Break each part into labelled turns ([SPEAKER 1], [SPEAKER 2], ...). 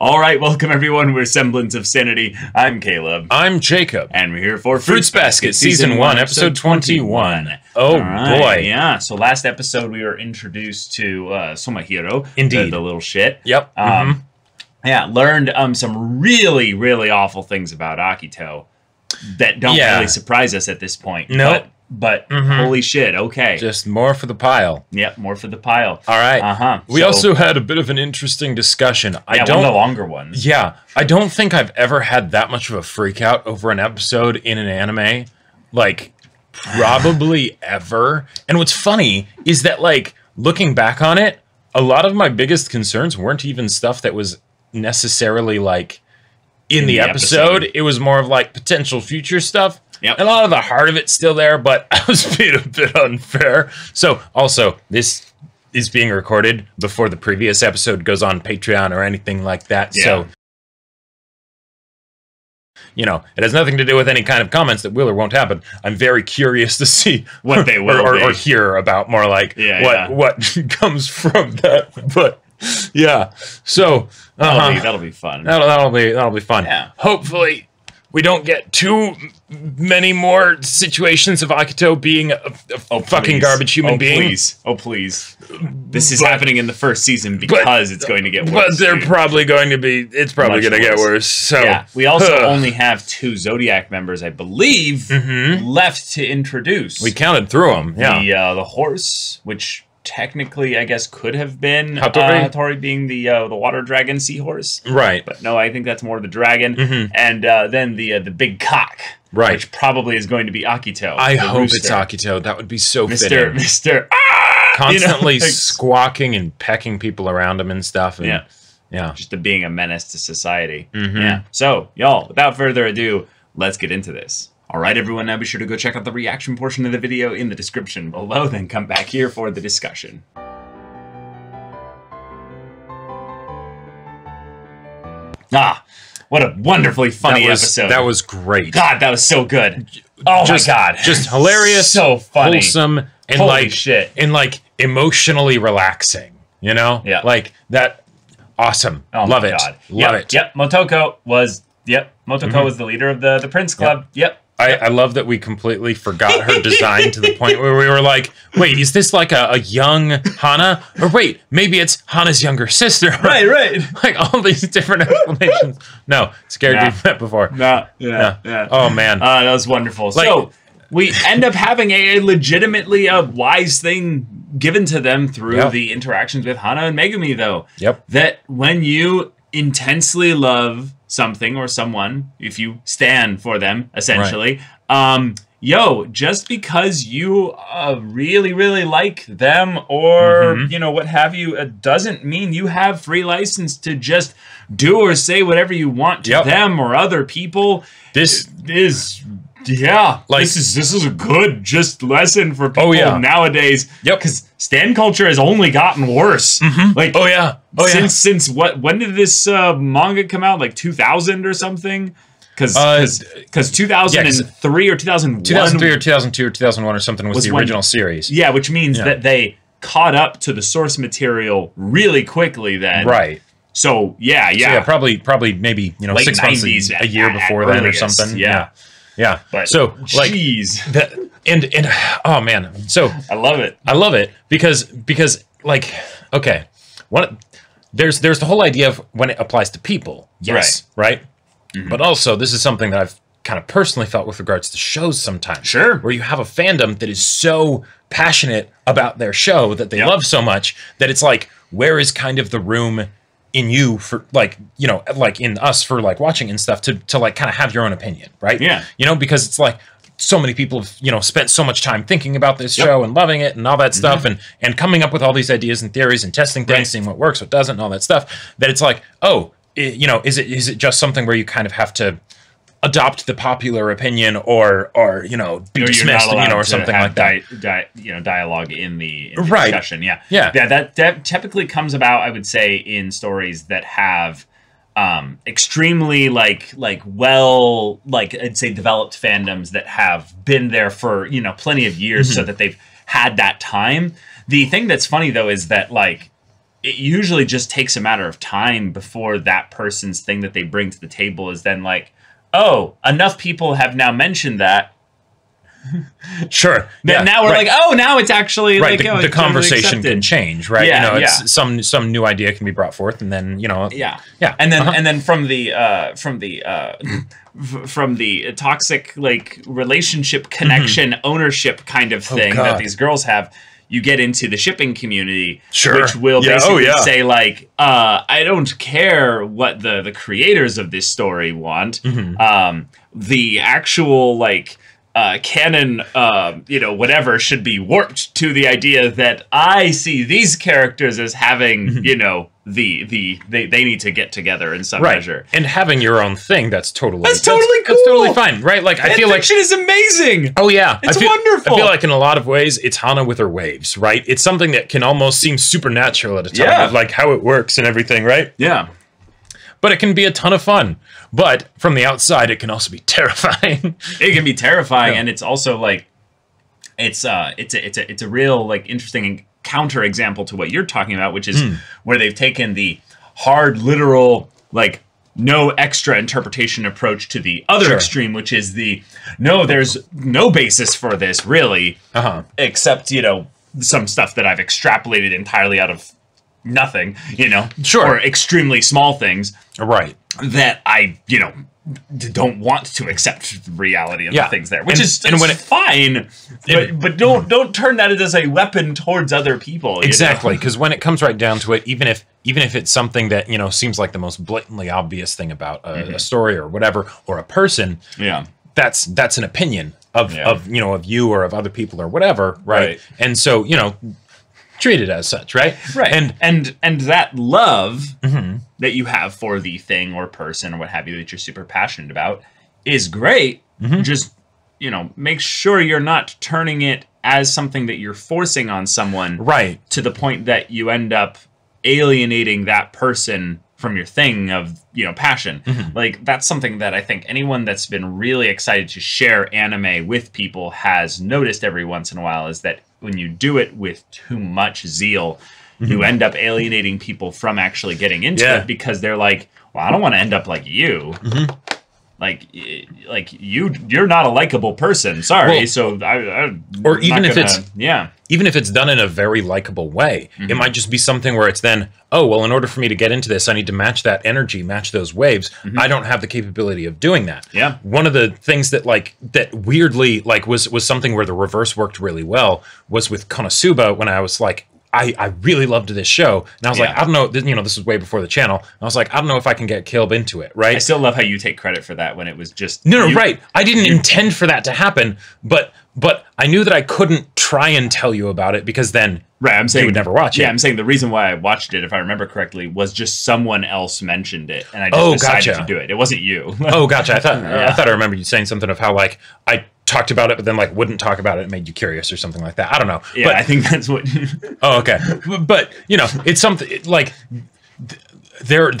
[SPEAKER 1] All right, welcome everyone. We're Semblance of Sanity. I'm Caleb.
[SPEAKER 2] I'm Jacob.
[SPEAKER 1] And we're here for
[SPEAKER 2] Fruits Basket, Season 1, Episode 21. Oh, boy.
[SPEAKER 1] Yeah, so last episode we were introduced to Somahiro.
[SPEAKER 2] Indeed.
[SPEAKER 1] The little shit.
[SPEAKER 2] Yep.
[SPEAKER 1] Yeah, learned some really, really awful things about Akito that don't really surprise us at this point.
[SPEAKER 2] Nope.
[SPEAKER 1] But holy shit, okay.
[SPEAKER 2] Just more for the pile.
[SPEAKER 1] Yep, more for the pile.
[SPEAKER 2] All right. We also had a bit of an interesting discussion.
[SPEAKER 1] One of the longer ones.
[SPEAKER 2] Yeah. I don't think I've ever had that much of a freak out over an episode in an anime. Like, probably ever. And what's funny is that, like, looking back on it, a lot of my biggest concerns weren't even stuff that was necessarily, like, in the episode. It was more of, like, potential future stuff.
[SPEAKER 1] Yep.
[SPEAKER 2] A lot of the heart of it's still there, but I was being a bit unfair. So, also, this is being recorded before the previous episode goes on Patreon or anything like that. Yeah. So, you know, it has nothing to do with any kind of comments that will or won't happen. I'm very curious to see
[SPEAKER 1] what they will
[SPEAKER 2] or hear about more like what comes from that. But yeah, so
[SPEAKER 1] that'll be fun.
[SPEAKER 2] That'll be fun.
[SPEAKER 1] Yeah.
[SPEAKER 2] Hopefully, we don't get too many more situations of Akito being a fucking garbage human being.
[SPEAKER 1] Oh, please. This is happening in the first season because it's going to get worse.
[SPEAKER 2] But they're probably going to be... It's probably going to get worse. So
[SPEAKER 1] yeah, we also only have 2 Zodiac members, I believe, left to introduce.
[SPEAKER 2] We counted through them, yeah.
[SPEAKER 1] The horse, which... technically, I guess, could have been
[SPEAKER 2] Hattori
[SPEAKER 1] being the water dragon seahorse.
[SPEAKER 2] Right.
[SPEAKER 1] But no, I think that's more the dragon. And then the big cock.
[SPEAKER 2] Right.
[SPEAKER 1] Which probably is going to be Akito.
[SPEAKER 2] I hope it's Akito. That would be so fitting.
[SPEAKER 1] Mr.
[SPEAKER 2] Constantly squawking and pecking people around him and stuff. And, yeah.
[SPEAKER 1] Just being a menace to society. Yeah. So, y'all, without further ado, let's get into this. Alright everyone, now be sure to go check out the reaction portion of the video in the description below, then come back here for the discussion. What a wonderfully funny episode.
[SPEAKER 2] That was great.
[SPEAKER 1] God, that was so good. Oh my god.
[SPEAKER 2] Just hilarious,
[SPEAKER 1] so funny,
[SPEAKER 2] wholesome, and
[SPEAKER 1] holy shit.
[SPEAKER 2] And like emotionally relaxing, you know?
[SPEAKER 1] Yeah.
[SPEAKER 2] Like that, awesome.
[SPEAKER 1] Oh
[SPEAKER 2] Love
[SPEAKER 1] my
[SPEAKER 2] it.
[SPEAKER 1] God.
[SPEAKER 2] Love it.
[SPEAKER 1] Yep, Motoko was the leader of the Prince Club. Yep.
[SPEAKER 2] I love that we completely forgot her design to the point where we were like, wait, is this like a young Hana? Or wait, maybe it's Hana's younger sister.
[SPEAKER 1] Right.
[SPEAKER 2] Like all these different explanations. No, scared you've met before.
[SPEAKER 1] Yeah.
[SPEAKER 2] Oh, man.
[SPEAKER 1] That was wonderful. Like, so we end up having a legitimately wise thing given to them through the interactions with Hana and Megumi, though.
[SPEAKER 2] Yep.
[SPEAKER 1] That when you intensely love something or someone, if you stand for them, essentially, just because you really, really like them or, you know, what have you, it doesn't mean you have free license to just do or say whatever you want to them or other people. This is... like this is a good lesson for people nowadays.
[SPEAKER 2] Yep.
[SPEAKER 1] Because stan culture has only gotten worse. Like since when did this manga come out? Like 2000 or something? Because 2003 or 2001,
[SPEAKER 2] 2003 or 2002 or 2001 or something was the original series.
[SPEAKER 1] Yeah, which means that they caught up to the source material really quickly then.
[SPEAKER 2] Right.
[SPEAKER 1] So yeah.
[SPEAKER 2] So, probably maybe, you know,
[SPEAKER 1] late
[SPEAKER 2] 6 months, a year before then or something. Yeah.
[SPEAKER 1] But
[SPEAKER 2] so like and oh man. So
[SPEAKER 1] I love it
[SPEAKER 2] because like, okay. There's the whole idea of when it applies to people. Yes. Right? But also this is something that I've kind of personally felt with regards to shows sometimes.
[SPEAKER 1] Sure.
[SPEAKER 2] Where you have a fandom that is so passionate about their show that they love so much that it's like, where is kind of the room in you for like, you know, like in us for like watching and stuff to like kind of have your own opinion, right?
[SPEAKER 1] Yeah.
[SPEAKER 2] You know, because it's like so many people have, you know, spent so much time thinking about this show and loving it and all that stuff and coming up with all these ideas and theories and testing things, seeing what works, what doesn't, and all that stuff, that it's like, you know, is it just something where you kind of have to adopt the popular opinion or you know, be dismissed, you know, or something like that.
[SPEAKER 1] Dialogue in the discussion. Yeah. That typically comes about, I would say, in stories that have extremely I'd say developed fandoms that have been there for, you know, plenty of years, so that they've had that time. The thing that's funny though is that like it usually just takes a matter of time before that person's thing that they bring to the table is then like, oh, enough people have now mentioned that.
[SPEAKER 2] Sure.
[SPEAKER 1] That now we're like, oh, now it's actually
[SPEAKER 2] right.
[SPEAKER 1] like,
[SPEAKER 2] The conversation can change, right?
[SPEAKER 1] Yeah,
[SPEAKER 2] you know, it's some new idea can be brought forth, and then
[SPEAKER 1] yeah.
[SPEAKER 2] And
[SPEAKER 1] then from the toxic like relationship connection ownership kind of thing that these girls have, you get into the shipping community, which will basically say like, I don't care what the creators of this story want. The actual like canon, whatever should be warped to the idea that I see these characters as having, they need to get together in some measure.
[SPEAKER 2] And having your own thing, that's totally cool. That's
[SPEAKER 1] totally
[SPEAKER 2] fine, right? Like I feel like
[SPEAKER 1] fiction is amazing.
[SPEAKER 2] Oh yeah,
[SPEAKER 1] it's wonderful.
[SPEAKER 2] I feel like in a lot of ways, it's Hana with her waves, right? It's something that can almost seem supernatural at a time, of like how it works and everything, right?
[SPEAKER 1] Yeah.
[SPEAKER 2] But it can be a ton of fun. But from the outside, it can also be terrifying.
[SPEAKER 1] It can be terrifying, and it's also like, it's a real like interesting counter example to what you're talking about, which is where they've taken the hard, literal, like no extra interpretation approach to the other extreme, which is there's no basis for this really, except some stuff that I've extrapolated entirely out of nothing, or extremely small things,
[SPEAKER 2] right?
[SPEAKER 1] That I, don't want to accept the reality of the things there, which is fine, but don't turn that as a weapon towards other people.
[SPEAKER 2] Exactly, because when it comes right down to it, even if it's something that seems like the most blatantly obvious thing about a story or whatever or a person, that's an opinion of you or of other people or whatever, right? And so treat it as such, right?
[SPEAKER 1] Right. And that love that you have for the thing or person or what have you that you're super passionate about is great. Just, make sure you're not turning it as something that you're forcing on someone.
[SPEAKER 2] Right.
[SPEAKER 1] To the point that you end up alienating that person from your thing of, passion. Like, that's something that I think anyone that's been really excited to share anime with people has noticed every once in a while, is that when you do it with too much zeal, you end up alienating people from actually getting into it, because they're like, well, I don't want to end up like you. Like you're not a likable person. Sorry.
[SPEAKER 2] Well,
[SPEAKER 1] so
[SPEAKER 2] or even if it's done in a very likable way, it might just be something where it's then, oh, well, in order for me to get into this, I need to match that energy, match those waves. I don't have the capability of doing that.
[SPEAKER 1] Yeah.
[SPEAKER 2] One of the things that weirdly was something where the reverse worked really well was with Konosuba, when I was like, I really loved this show, and I was like, I don't know, this was way before the channel, and I was like, I don't know if I can get Kilb into it, right?
[SPEAKER 1] I still love how you take credit for that when it was just...
[SPEAKER 2] No, right. I didn't intend for that to happen, but I knew that I couldn't try and tell you about it, because then
[SPEAKER 1] I'm saying
[SPEAKER 2] you would never watch it.
[SPEAKER 1] Yeah, I'm saying the reason why I watched it, if I remember correctly, was just someone else mentioned it, and I just decided to do it. It wasn't you.
[SPEAKER 2] Oh, gotcha. I thought I remembered you saying something of how, like, I talked about it, but then, like, wouldn't talk about it and made you curious or something like that. I don't know.
[SPEAKER 1] Yeah, but I think that's what...
[SPEAKER 2] Oh, okay. But, it's something, like... There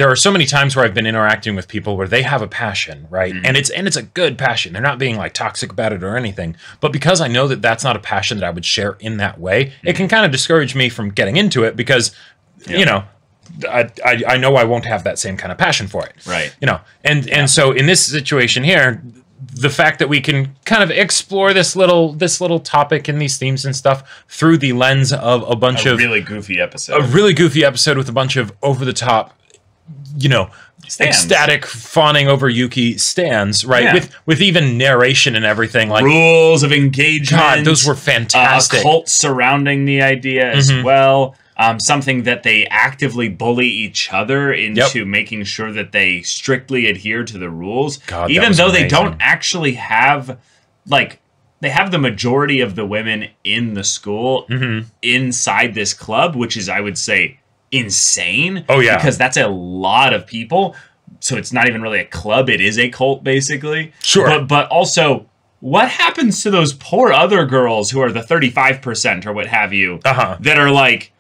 [SPEAKER 2] are so many times where I've been interacting with people where they have a passion, right? And it's a good passion. They're not being like toxic about it or anything. But because I know that that's not a passion that I would share in that way, it can kind of discourage me from getting into it, because I know I won't have that same kind of passion for it.
[SPEAKER 1] Right.
[SPEAKER 2] And so in this situation here, the fact that we can kind of explore this little topic and these themes and stuff through the lens of a bunch of
[SPEAKER 1] really goofy episode.
[SPEAKER 2] A really goofy episode with a bunch of over the top, ecstatic fawning over Yuki stands, right?
[SPEAKER 1] Yeah.
[SPEAKER 2] With even narration and everything, like
[SPEAKER 1] rules of engagement.
[SPEAKER 2] God, those were fantastic.
[SPEAKER 1] A cult surrounding the idea as well. Something that they actively bully each other into making sure that they strictly adhere to the rules.
[SPEAKER 2] God,
[SPEAKER 1] even though
[SPEAKER 2] amazing.
[SPEAKER 1] They don't actually have, like, they have the majority of the women in the school inside this club, which is, I would say, insane.
[SPEAKER 2] Oh, yeah.
[SPEAKER 1] Because that's a lot of people. So it's not even really a club. It is a cult, basically.
[SPEAKER 2] Sure.
[SPEAKER 1] But also... what happens to those poor other girls who are the 35% or what have you that are like,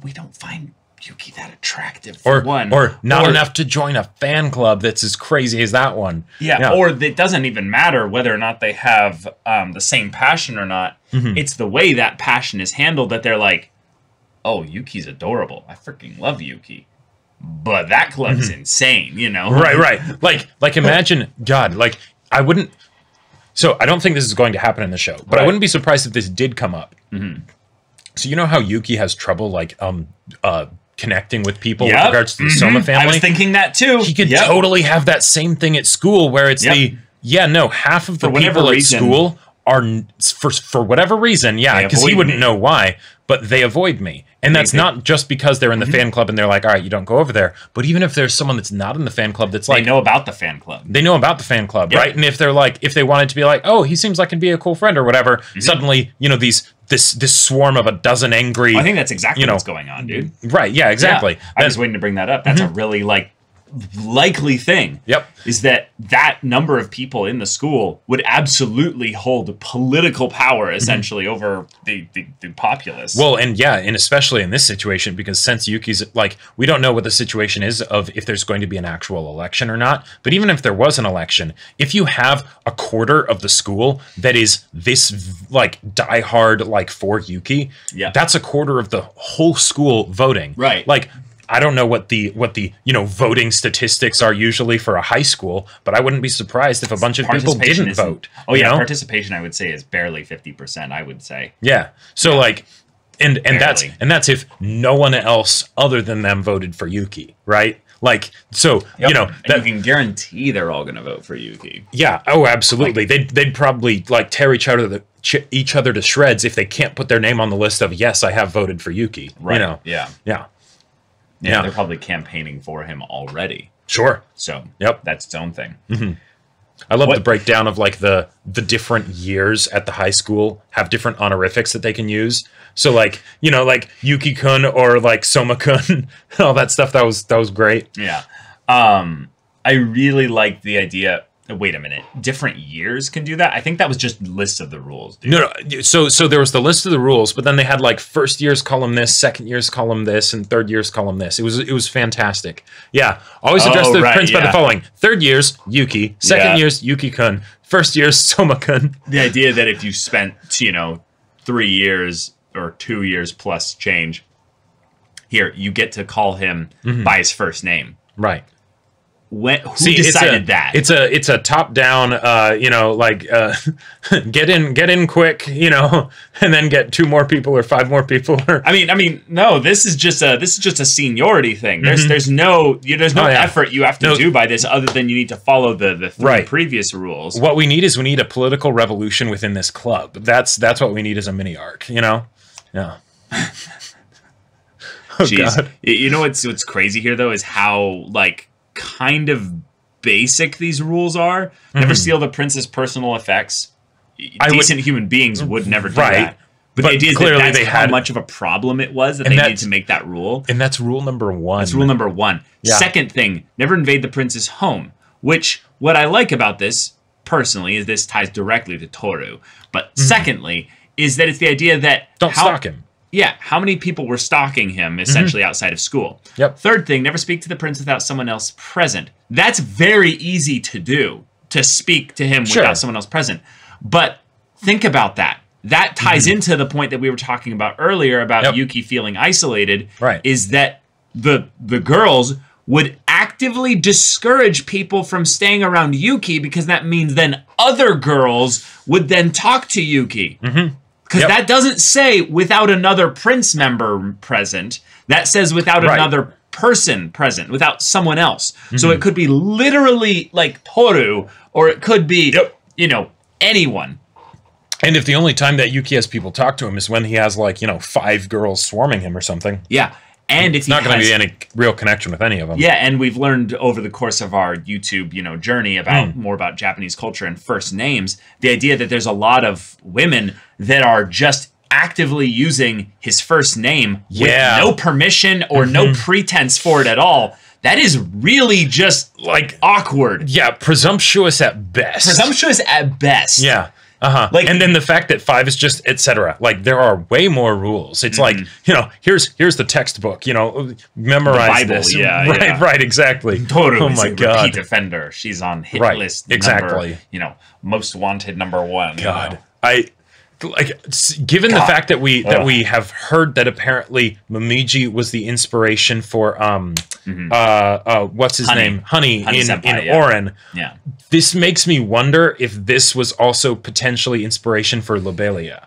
[SPEAKER 1] we don't find Yuki that attractive for one.
[SPEAKER 2] Or not enough to join a fan club that's as crazy as that one.
[SPEAKER 1] Yeah, or it doesn't even matter whether or not they have the same passion or not. It's the way that passion is handled that they're like, oh, Yuki's adorable. I freaking love Yuki. But that club's insane, you know?
[SPEAKER 2] Right. Like imagine, God, like, I wouldn't... So, I don't think this is going to happen in the show, but I wouldn't be surprised if this did come up. So, you know how Yuki has trouble, like, connecting with people with regards to the Soma family?
[SPEAKER 1] I was thinking that, too.
[SPEAKER 2] He could totally have that same thing at school, where it's half of the people at school are, for whatever reason, because he wouldn't know why, but they avoid me. And that's not just because they're in the fan club and they're like, all right, you don't go over there. But even if there's someone that's not in the fan club that's like...
[SPEAKER 1] They know about the fan club.
[SPEAKER 2] They know about the fan club, right? And if they're like, if they wanted to be like, oh, he seems like he'd be a cool friend or whatever, suddenly, you know, this swarm of a dozen angry...
[SPEAKER 1] I think that's exactly what's going on, dude.
[SPEAKER 2] Right, yeah, exactly.
[SPEAKER 1] Yeah. I was waiting to bring that up. That's a really, like, likely thing. Is that number of people in the school would absolutely hold political power, essentially, over the populace.
[SPEAKER 2] Well, and especially in this situation, because since Yuki's, like, we don't know what the situation is of if there's going to be an actual election or not, but even if there was an election, if you have a quarter of the school that is this, like, diehard, like, for Yuki, that's a quarter of the whole school voting.
[SPEAKER 1] Right.
[SPEAKER 2] Like, I don't know what the voting statistics are usually for a high school, but I wouldn't be surprised if a bunch of people didn't vote.
[SPEAKER 1] Oh yeah, participation I would say is barely 50%. I would say.
[SPEAKER 2] Yeah. So like, and that's if no one else other than them voted for Yuki, right? Like, so you know
[SPEAKER 1] that you can guarantee they're all going to vote for Yuki.
[SPEAKER 2] Yeah. Oh, absolutely. Like, they'd probably like tear each other to shreds if they can't put their name on the list of yes, I have voted for Yuki.
[SPEAKER 1] Right.
[SPEAKER 2] You know.
[SPEAKER 1] Yeah.
[SPEAKER 2] Yeah.
[SPEAKER 1] Yeah, they're probably campaigning for him already.
[SPEAKER 2] Sure.
[SPEAKER 1] So that's its own thing.
[SPEAKER 2] I love the breakdown of like the different years at the high school have different honorifics that they can use. So like, you know, like Yuki-kun or like Soma-kun, all that stuff. That was great.
[SPEAKER 1] Yeah. I really like the idea. Wait a minute. Different years can do that? I think that was just lists of the rules, dude.
[SPEAKER 2] No. So there was the list of the rules, but then they had like first year's column this, second year's column this, and third year's column this. It was fantastic. Yeah. Always address the prince by the following. Third year's Yuki, second year's Yuki-kun, first year's Soma-kun.
[SPEAKER 1] The idea that if you spent, 3 years or 2 years plus change, here, you get to call him by his first name.
[SPEAKER 2] Right.
[SPEAKER 1] Who decided that?
[SPEAKER 2] It's a top down, get in quick, and then get 2 more people or 5 more people.
[SPEAKER 1] I mean, no, this is just a seniority thing. There's no effort you have to do by this other than you need to follow the 3 previous rules.
[SPEAKER 2] What we need a political revolution within this club. That's what we need as a mini arc, Yeah.
[SPEAKER 1] Jeez. God. You know what's crazy here though is how like kind of basic these rules are. Never steal the prince's personal effects. Decent human beings would never do that. But the idea is that's how much of a problem it was that they needed to make that rule.
[SPEAKER 2] And that's rule number 1.
[SPEAKER 1] That's rule number 1. Yeah. Second thing, never invade the prince's home. Which, what I like about this, personally, is this ties directly to Tohru. But secondly, is that it's the idea that...
[SPEAKER 2] Don't stalk him.
[SPEAKER 1] Yeah, how many people were stalking him, essentially, outside of school?
[SPEAKER 2] Yep.
[SPEAKER 1] Third thing, never speak to the prince without someone else present. That's very easy to do, to speak to him without someone else present. But think about that. That ties into the point that we were talking about earlier about Yuki feeling isolated, is that the girls would actively discourage people from staying around Yuki because that means then other girls would then talk to Yuki. Because that doesn't say without another prince member present. That says without another person present, without someone else. So it could be literally like Tohru, or it could be, anyone.
[SPEAKER 2] And if the only time that Yuki has people talk to him is when he has like, 5 girls swarming him or something.
[SPEAKER 1] Yeah. And if
[SPEAKER 2] it's not going to be any real connection with any of them.
[SPEAKER 1] Yeah, and we've learned over the course of our YouTube, journey about more about Japanese culture and first names, the idea that there's a lot of women that are just actively using his first name with no permission or no pretense for it at all. That is really just like awkward.
[SPEAKER 2] Yeah, presumptuous at best.
[SPEAKER 1] Presumptuous at best.
[SPEAKER 2] Yeah. Like, and then the fact that 5 is just etc. Like there are way more rules. It's like here's the textbook. Memorize
[SPEAKER 1] the Bible,
[SPEAKER 2] this.
[SPEAKER 1] Yeah,
[SPEAKER 2] right, exactly.
[SPEAKER 1] Tohru is a repeat offender. She's on hit list.
[SPEAKER 2] Exactly.
[SPEAKER 1] Number, most wanted number 1.
[SPEAKER 2] God, like, given the fact that we have heard that apparently Momiji was the inspiration for what's his name, Honey in Oren.
[SPEAKER 1] Yeah,
[SPEAKER 2] this makes me wonder if this was also potentially inspiration for Lobelia.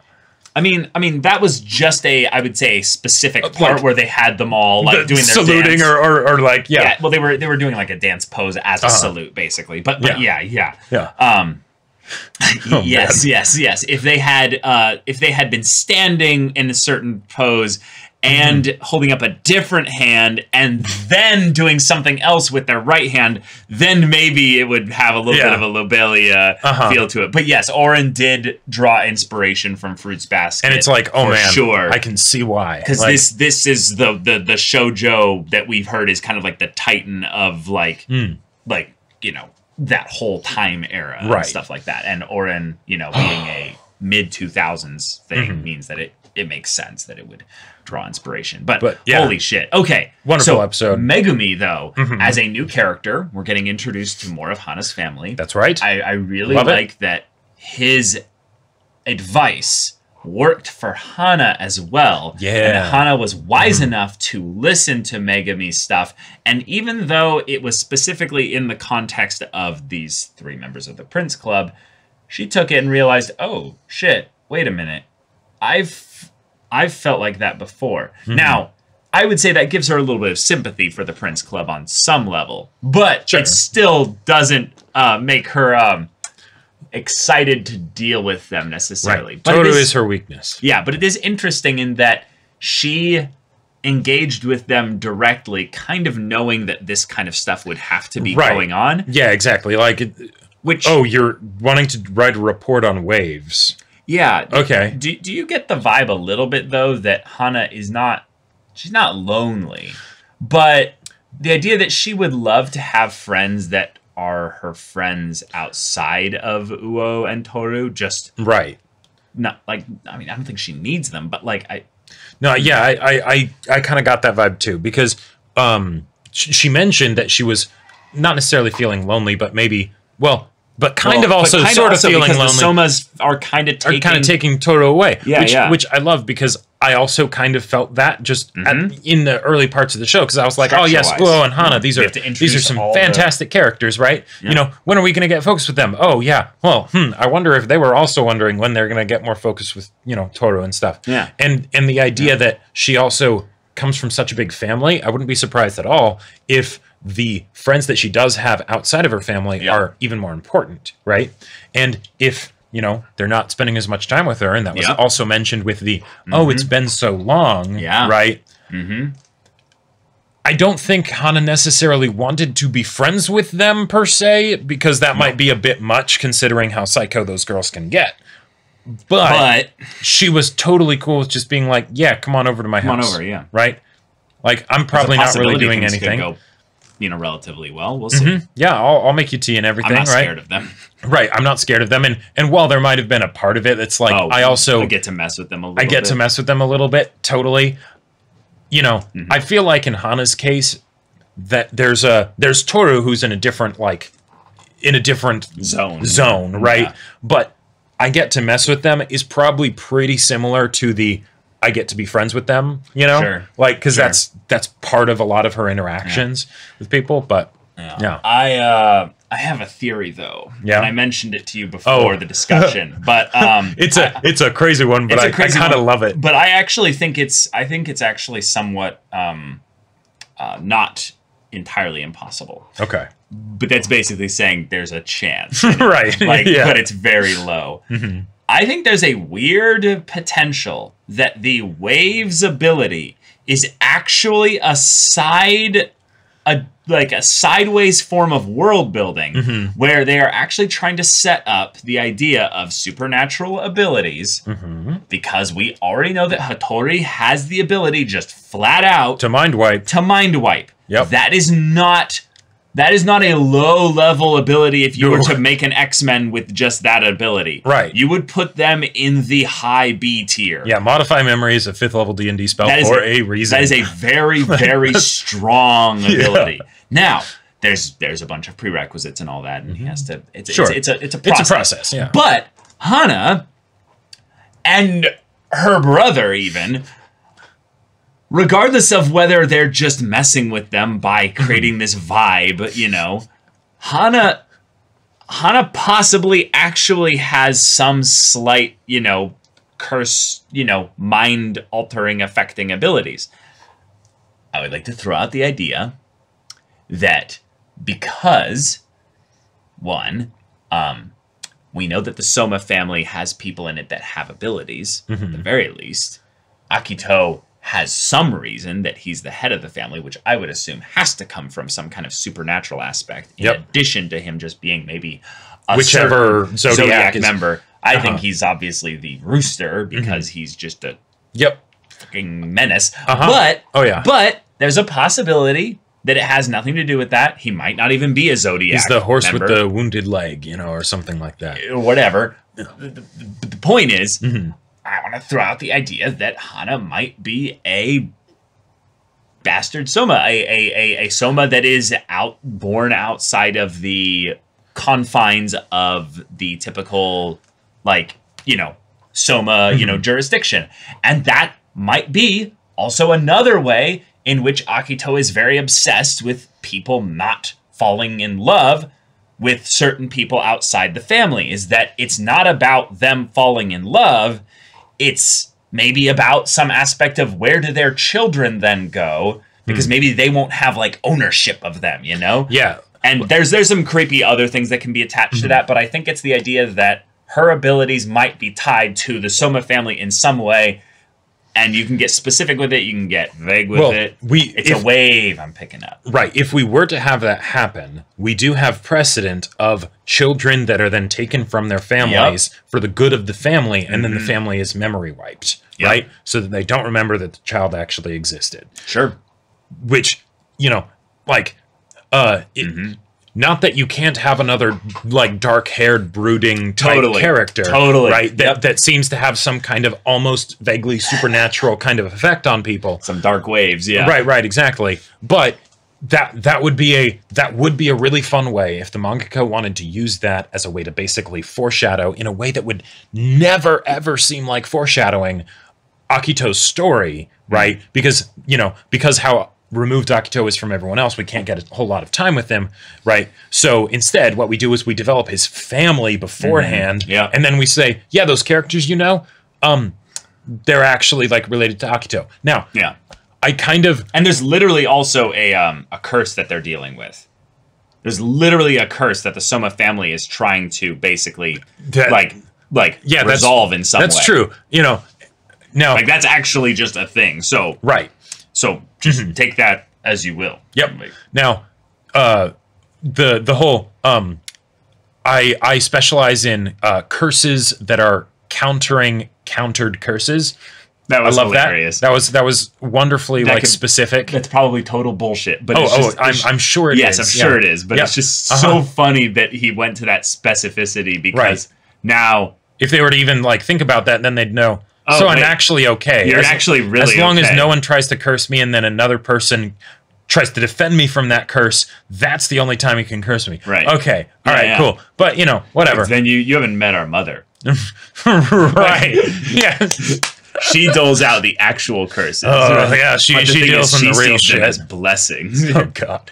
[SPEAKER 1] I mean, that was just I would say, a specific part where they had them all like doing their
[SPEAKER 2] saluting
[SPEAKER 1] dance.
[SPEAKER 2] or like
[SPEAKER 1] Well, they were doing like a dance pose as a salute, basically. But yeah. Yes. If they had been standing in a certain pose and holding up a different hand and then doing something else with their right hand, then maybe it would have a little bit of a Lobelia feel to it. But yes, Oren did draw inspiration from Fruits Basket.
[SPEAKER 2] And it's like, oh man,
[SPEAKER 1] sure.
[SPEAKER 2] I can see why.
[SPEAKER 1] Because this is the shoujo that we've heard is kind of like the titan of like that whole time era and stuff like that. And Oren, being a mid-2000s thing means that it makes sense that it would draw inspiration. But holy shit. Okay.
[SPEAKER 2] Wonderful episode.
[SPEAKER 1] Megumi, though, as a new character, we're getting introduced to more of Hana's family.
[SPEAKER 2] That's right.
[SPEAKER 1] I really like that his advice worked for Hana as well.
[SPEAKER 2] Yeah.
[SPEAKER 1] And Hana was wise enough to listen to Megumi's stuff. And even though it was specifically in the context of these 3 members of the Prince Club, she took it and realized, oh, shit, wait a minute. I've felt like that before. Now, I would say that gives her a little bit of sympathy for the Prince Club on some level, but it still doesn't make her excited to deal with them necessarily.
[SPEAKER 2] Right. Tohru is her weakness.
[SPEAKER 1] Yeah, but it is interesting in that she engaged with them directly, kind of knowing that this kind of stuff would have to be going on.
[SPEAKER 2] Yeah, exactly. Like, you're wanting to write a report on waves.
[SPEAKER 1] Yeah.
[SPEAKER 2] Okay.
[SPEAKER 1] Do you get the vibe a little bit, though, that Hana is she's not lonely, but the idea that she would love to have friends that are her friends outside of Uo and Tohru, just not like, I mean, I don't think she needs them, but like I kind of got that vibe too, because she mentioned that she was not necessarily feeling lonely, but maybe but kind of also sort of feeling lonely. The Somas are kind of
[SPEAKER 2] taking Tohru away, which I love, because I also kind of felt that just in the early parts of the show, because I was like, oh yes, Uo and Hana, these are some fantastic characters, right? When are we going to get focused with them? Oh yeah, well, I wonder if they were also wondering when they're going to get more focused with Tohru and stuff.
[SPEAKER 1] Yeah,
[SPEAKER 2] and the idea that she also comes from such a big family, I wouldn't be surprised at all if the friends that she does have outside of her family are even more important, right? And if, they're not spending as much time with her, and that was also mentioned with the, it's been so long, right? I don't think Hana necessarily wanted to be friends with them, per se, because that might be a bit much, considering how psycho those girls can get. But she was totally cool with just being like, yeah, come on over to my house.
[SPEAKER 1] Come on over,
[SPEAKER 2] right? Like, I'm probably not really doing anything.
[SPEAKER 1] Go, relatively well. We'll see.
[SPEAKER 2] Yeah, I'll make you tea and everything,
[SPEAKER 1] I'm not scared of them.
[SPEAKER 2] Right, I'm not scared of them. And while there might have been a part of it that's like, I
[SPEAKER 1] get to mess with them a little bit.
[SPEAKER 2] I get to mess with them a little bit, totally. I feel like in Hana's case, that there's Tohru who's in a different zone, right? Yeah. But I get to mess with them is probably pretty similar to the I get to be friends with them,
[SPEAKER 1] Sure.
[SPEAKER 2] Like, because that's part of a lot of her interactions with people. But
[SPEAKER 1] I have a theory, though.
[SPEAKER 2] Yeah,
[SPEAKER 1] and I mentioned it to you before the discussion, but
[SPEAKER 2] it's a crazy one, but I kind of love it.
[SPEAKER 1] But I actually think it's actually somewhat not entirely impossible.
[SPEAKER 2] Okay,
[SPEAKER 1] but that's basically saying there's a chance,
[SPEAKER 2] right?
[SPEAKER 1] Like, but it's very low. I think there's a weird potential that the Wave's ability is actually a sideways form of world building, where they are actually trying to set up the idea of supernatural abilities, because we already know that Hattori has the ability just flat out
[SPEAKER 2] to mind wipe.
[SPEAKER 1] Yep. That is not a low-level ability if you were to make an X-Men with just that ability.
[SPEAKER 2] Right.
[SPEAKER 1] You would put them in the high B tier.
[SPEAKER 2] Yeah, Modify Memory is a 5th level D&D spell for a reason.
[SPEAKER 1] That is a very, very strong ability. Yeah. Now, there's a bunch of prerequisites and all that, and he has to... It's a process.
[SPEAKER 2] It's a process, yeah.
[SPEAKER 1] But Hana and her brother even, regardless of whether they're just messing with them by creating this vibe, you know, Hana possibly actually has some slight, you know, curse, you know, mind-altering, affecting abilities. I would like to throw out the idea that because, one, we know that the Soma family has people in it that have abilities, at the very least. Akito has some reason that he's the head of the family, which I would assume has to come from some kind of supernatural aspect, in addition to him just being maybe a
[SPEAKER 2] whichever
[SPEAKER 1] Zodiac member. I think he's obviously the rooster because he's just a fucking menace. But there's a possibility that it has nothing to do with that. He might not even be a Zodiac
[SPEAKER 2] He's the horse
[SPEAKER 1] member.
[SPEAKER 2] with the wounded leg, you know, or something like that.
[SPEAKER 1] Whatever. The point is, I want to throw out the idea that Hana might be a bastard Soma, a Soma that is born outside of the confines of the typical, like, you know, Soma, you know, jurisdiction. And that might be also another way in which Akito is very obsessed with people not falling in love with certain people outside the family, is that it's not about them falling in love, it's maybe about some aspect of where do their children then go, because maybe they won't have, like, ownership of them, you know?
[SPEAKER 2] Yeah.
[SPEAKER 1] And there's some creepy other things that can be attached to that, but I think it's the idea that her abilities might be tied to the Soma family in some way, and you can get specific with it, you can get vague with it. It's a wave I'm picking up.
[SPEAKER 2] Right. If we were to have that happen, we do have precedent of children that are then taken from their families for the good of the family, and then the family is memory wiped, right? So that they don't remember that the child actually existed.
[SPEAKER 1] Sure.
[SPEAKER 2] Which, you know, like, not that you can't have another, like, dark-haired, brooding type character, right? That seems to have some kind of almost vaguely supernatural kind of effect on people.
[SPEAKER 1] Some dark waves,
[SPEAKER 2] Right, exactly. But that would be a really fun way if the mangaka wanted to use that as a way to basically foreshadow in a way that would never ever seem like foreshadowing Akito's story, right? Because, you know, because how removed Akito is from everyone else, we can't get a whole lot of time with him, right? So instead, what we do is we develop his family beforehand, and then we say, yeah, those characters, you know, they're actually, like, related to Akito. Now, I kind of...
[SPEAKER 1] And there's literally also a curse that they're dealing with. There's literally a curse that the Soma family is trying to basically, resolve in some way.
[SPEAKER 2] That's true. You know, now...
[SPEAKER 1] Like, that's actually just a thing, so...
[SPEAKER 2] Right.
[SPEAKER 1] So just take that as you will.
[SPEAKER 2] Yep. Now, the whole I specialize in curses that are countered curses.
[SPEAKER 1] That was
[SPEAKER 2] hilarious. That was wonderfully specific.
[SPEAKER 1] That's probably total bullshit. But
[SPEAKER 2] I'm sure it is.
[SPEAKER 1] Yes, I'm sure it is. But it's just so funny that he went to that specificity because now,
[SPEAKER 2] if they were to even, like, think about that, then they'd know. So I'm actually okay.
[SPEAKER 1] You're actually really okay.
[SPEAKER 2] As long as no one tries to curse me and then another person tries to defend me from that curse, that's the only time he can curse me.
[SPEAKER 1] Right.
[SPEAKER 2] Okay. All right, cool. But, you know, whatever.
[SPEAKER 1] Then you haven't met our mother.
[SPEAKER 2] Right. Yeah.
[SPEAKER 1] She doles out the actual curses.
[SPEAKER 2] Oh, yeah. She deals in the real shit.
[SPEAKER 1] As blessings.
[SPEAKER 2] Oh, God.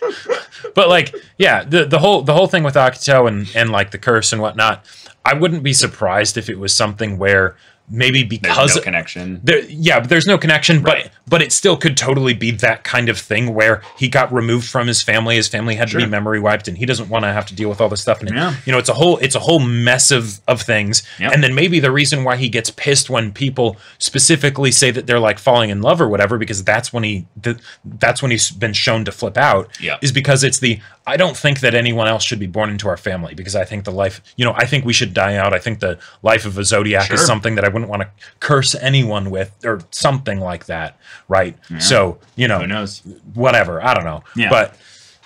[SPEAKER 2] But, like, yeah, the whole thing with Akito and like, the curse and whatnot, I wouldn't be surprised if it was something where maybe because
[SPEAKER 1] there's no connection.
[SPEAKER 2] But there's no connection, but it still could totally be that kind of thing where he got removed from his family had to be memory wiped, and he doesn't want to have to deal with all this stuff. And you know, it's a whole mess of things. And then maybe the reason why he gets pissed when people specifically say that they're, like, falling in love or whatever, because that's when he's been shown to flip out, is because it's I don't think that anyone else should be born into our family, because I think I think we should die out. I think the life of a Zodiac is something that I wouldn't want to curse anyone with, or something like that, right? So, you know,
[SPEAKER 1] who knows?
[SPEAKER 2] Whatever, I don't know.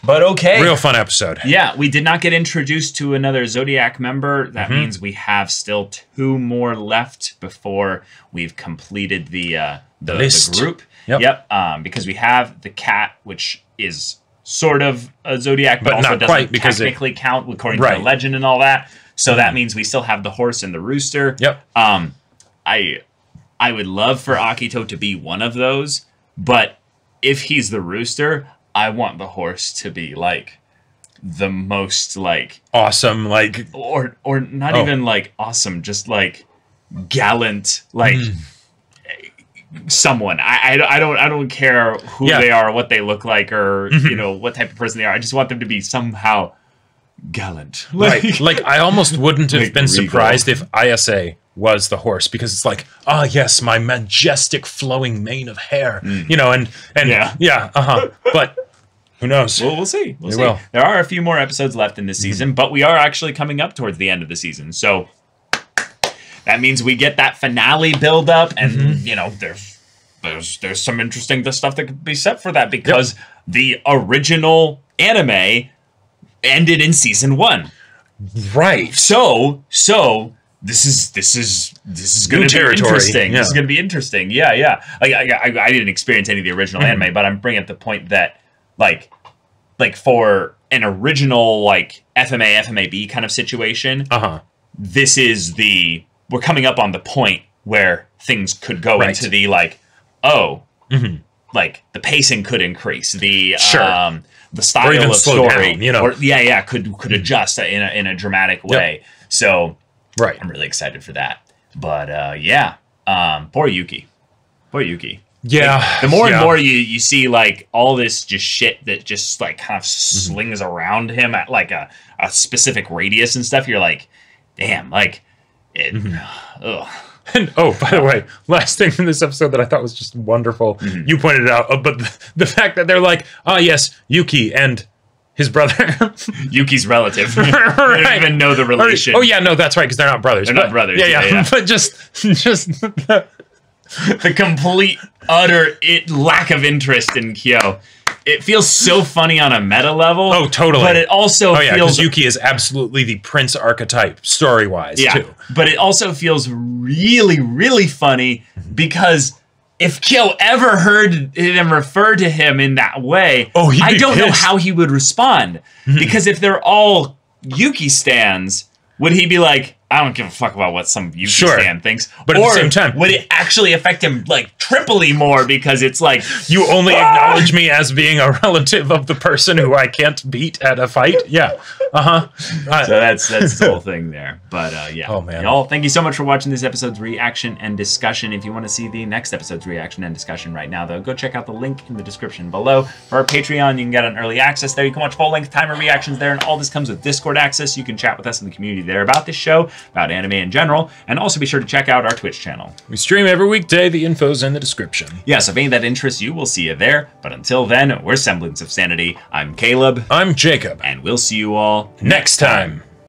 [SPEAKER 1] But okay.
[SPEAKER 2] Real fun episode.
[SPEAKER 1] Yeah, we did not get introduced to another Zodiac member. That means we have still 2 more left before we've completed the group. Yep. Because we have the cat, which is sort of a Zodiac, but also doesn't quite, because technically count according to the legend and all that. So that means we still have the horse and the rooster. I would love for Akito to be one of those, but if he's the rooster, I want the horse to be like the most like
[SPEAKER 2] awesome, like
[SPEAKER 1] or not even like awesome, just like gallant, like someone. I don't care who they are, what they look like, or you know what type of person they are. I just want them to be somehow gallant.
[SPEAKER 2] Right. Like I almost wouldn't have been
[SPEAKER 1] regal.
[SPEAKER 2] surprised if Ayase was the horse, because it's like, ah, yes, my majestic flowing mane of hair, you know, and but who knows?
[SPEAKER 1] Well, we'll see. We'll see.
[SPEAKER 2] Will.
[SPEAKER 1] There are a few more episodes left in this season, but we are actually coming up towards the end of the season, so that means we get that finale build up, and you know, there's some interesting stuff that could be set for that, because the original anime ended in season 1,
[SPEAKER 2] right?
[SPEAKER 1] So this is going to be interesting.
[SPEAKER 2] Yeah.
[SPEAKER 1] This is going to be interesting. Yeah. I didn't experience any of the original anime, but I'm bringing up the point that like for an original like FMA B kind of situation, this is we're coming up on the point where things could go into the like, like the pacing could increase, the style of story,
[SPEAKER 2] down, you know,
[SPEAKER 1] or could adjust in a dramatic way. So I'm really excited for that. But poor Yuki.
[SPEAKER 2] Yeah.
[SPEAKER 1] Like, the more and more you see like all this just shit that just like kind of slings around him at like a specific radius and stuff, you're like, damn, like it ugh.
[SPEAKER 2] And by the way, last thing from this episode that I thought was just wonderful, you pointed it out, but the fact that they're like, yes, Yuki and his brother.
[SPEAKER 1] Yuki's relative. They don't even know the relation.
[SPEAKER 2] Oh yeah, no, that's right, because they're not brothers.
[SPEAKER 1] They're not brothers.
[SPEAKER 2] Yeah. But just
[SPEAKER 1] the complete, utter lack of interest in Kyo. It feels so funny on a meta level.
[SPEAKER 2] Oh, totally.
[SPEAKER 1] But it also feels...
[SPEAKER 2] Yuki is absolutely the prince archetype, story-wise, too.
[SPEAKER 1] But it also feels really, really funny, because if Kyo ever heard them refer to him in that way, I don't know how he would respond. Because if they're all Yuki stans, would he be like, I don't give a fuck about what some Yuki stan thinks.
[SPEAKER 2] But at the same time,
[SPEAKER 1] would it actually affect him like triply more, because it's like,
[SPEAKER 2] you only acknowledge me as being a relative of the person who I can't beat at a fight? Yeah.
[SPEAKER 1] So that's the whole thing there. But
[SPEAKER 2] Oh man.
[SPEAKER 1] Y'all, thank you so much for watching this episode's reaction and discussion. If you want to see the next episode's reaction and discussion right now, though, go check out the link in the description below. For our Patreon, you can get an early access there. You can watch full-length timer reactions there, and all this comes with Discord access. You can chat with us in the community there about this show, about anime in general, and also be sure to check out our Twitch channel.
[SPEAKER 2] We stream every weekday. The info's in the description.
[SPEAKER 1] Yeah, so if any of that interests you, we'll see you there. But until then, we're Semblance of Sanity. I'm Caleb.
[SPEAKER 2] I'm Jacob.
[SPEAKER 1] And we'll see you all
[SPEAKER 2] next time.